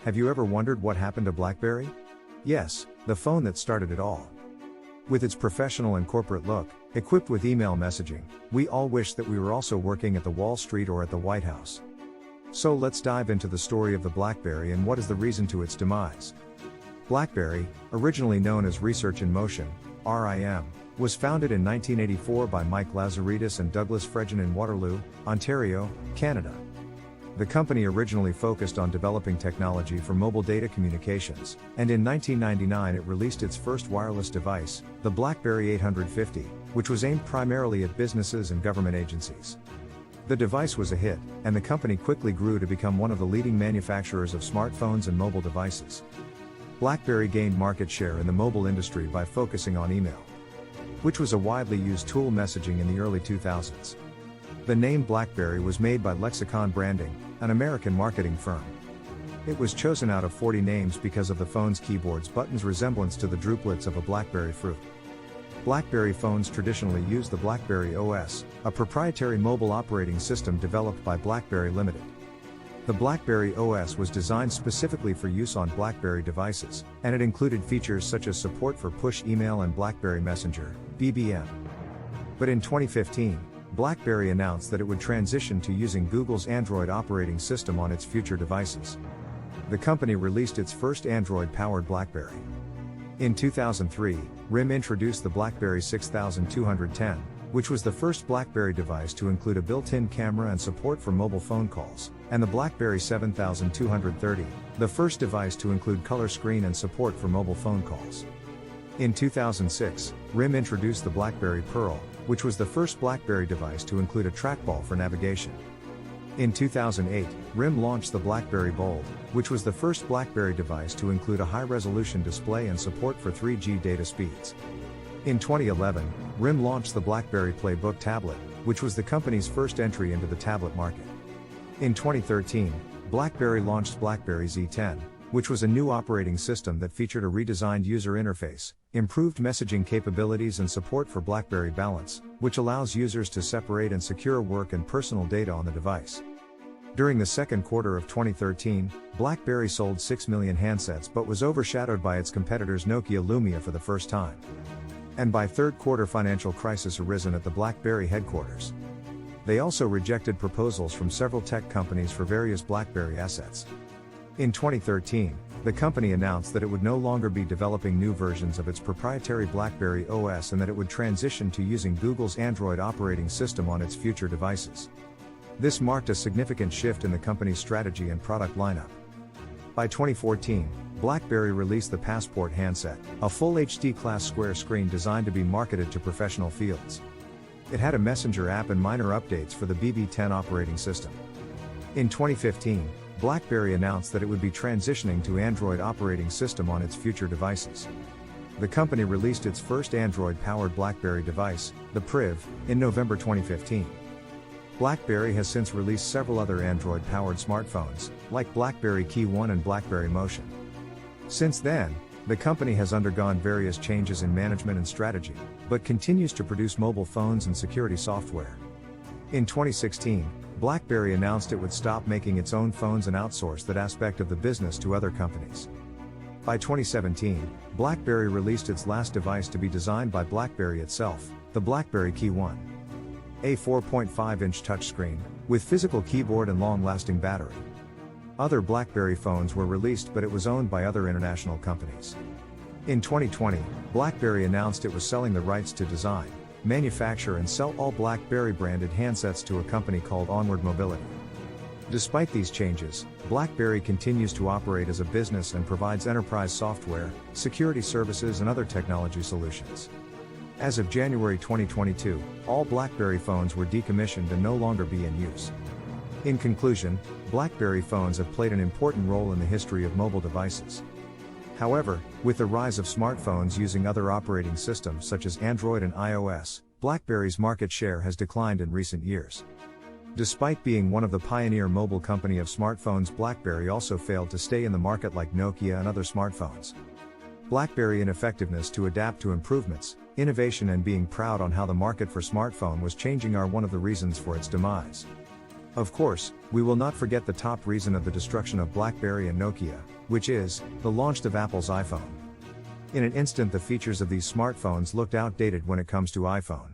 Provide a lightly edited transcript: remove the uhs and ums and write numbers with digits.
Have you ever wondered what happened to BlackBerry? Yes, the phone that started it all. With its professional and corporate look, equipped with email messaging, we all wish that we were also working at the Wall Street or at the White House. So let's dive into the story of the BlackBerry and what is the reason to its demise. BlackBerry, originally known as Research in Motion, RIM, was founded in 1984 by Mike Lazaridis and Douglas Fregin in Waterloo, Ontario, Canada. The company originally focused on developing technology for mobile data communications, and in 1999 it released its first wireless device, the BlackBerry 850, which was aimed primarily at businesses and government agencies. The device was a hit, and the company quickly grew to become one of the leading manufacturers of smartphones and mobile devices. BlackBerry gained market share in the mobile industry by focusing on email, which was a widely used tool messaging in the early 2000s. The name BlackBerry was made by Lexicon Branding, an American marketing firm. It was chosen out of 40 names because of the phone's keyboard's buttons' resemblance to the drupelets of a blackberry fruit. BlackBerry phones traditionally use the BlackBerry OS, a proprietary mobile operating system developed by BlackBerry Limited. The BlackBerry OS was designed specifically for use on BlackBerry devices, and it included features such as support for push email and BlackBerry Messenger, BBM. But in 2015, BlackBerry announced that it would transition to using Google's Android operating system on its future devices. The company released its first Android-powered BlackBerry. In 2003, RIM introduced the BlackBerry 6210, which was the first BlackBerry device to include a built-in camera and support for mobile phone calls, and the BlackBerry 7230, the first device to include color screen and support for mobile phone calls. In 2006, RIM introduced the BlackBerry Pearl, which was the first BlackBerry device to include a trackball for navigation. In 2008, RIM launched the BlackBerry Bold, which was the first BlackBerry device to include a high-resolution display and support for 3G data speeds. In 2011, RIM launched the BlackBerry Playbook tablet, which was the company's first entry into the tablet market. In 2013, BlackBerry launched BlackBerry Z10, which was a new operating system that featured a redesigned user interface, improved messaging capabilities and support for BlackBerry Balance, which allows users to separate and secure work and personal data on the device. During the second quarter of 2013, BlackBerry sold 6 million handsets but was overshadowed by its competitors Nokia Lumia for the first time. And by third quarter, financial crisis arisen at the BlackBerry headquarters. They also rejected proposals from several tech companies for various BlackBerry assets. In 2013, the company announced that it would no longer be developing new versions of its proprietary BlackBerry OS and that it would transition to using Google's Android operating system on its future devices. This marked a significant shift in the company's strategy and product lineup. By 2014, BlackBerry released the Passport handset, a full HD class square screen designed to be marketed to professional fields. It had a messenger app and minor updates for the BB10 operating system. In 2015, BlackBerry announced that it would be transitioning to Android operating system on its future devices. The company released its first Android-powered BlackBerry device, the Priv, in November 2015. BlackBerry has since released several other Android-powered smartphones, like BlackBerry Key 1 and BlackBerry Motion. Since then, the company has undergone various changes in management and strategy, but continues to produce mobile phones and security software. In 2016, BlackBerry announced it would stop making its own phones and outsource that aspect of the business to other companies. By 2017, BlackBerry released its last device to be designed by BlackBerry itself, the BlackBerry Key 1. A 4.5-inch touchscreen, with physical keyboard and long-lasting battery. Other BlackBerry phones were released, but it was owned by other international companies. In 2020, BlackBerry announced it was selling the rights to design, manufacture and sell all BlackBerry branded handsets to a company called Onward Mobility. Despite these changes, BlackBerry continues to operate as a business and provides enterprise software, security services and other technology solutions. As of January 2022, all BlackBerry phones were decommissioned and no longer be in use. In conclusion, BlackBerry phones have played an important role in the history of mobile devices. However, with the rise of smartphones using other operating systems such as Android and iOS, BlackBerry's market share has declined in recent years. Despite being one of the pioneer mobile company of smartphones, BlackBerry also failed to stay in the market like Nokia and other smartphones. BlackBerry ineffectiveness to adapt to improvements, innovation and being proud on how the market for smartphone was changing are one of the reasons for its demise. Of course, we will not forget the top reason of the destruction of Blackberry and Nokia, which is the launch of Apple's iPhone. In an instant, the features of these smartphones looked outdated when it comes to iPhone.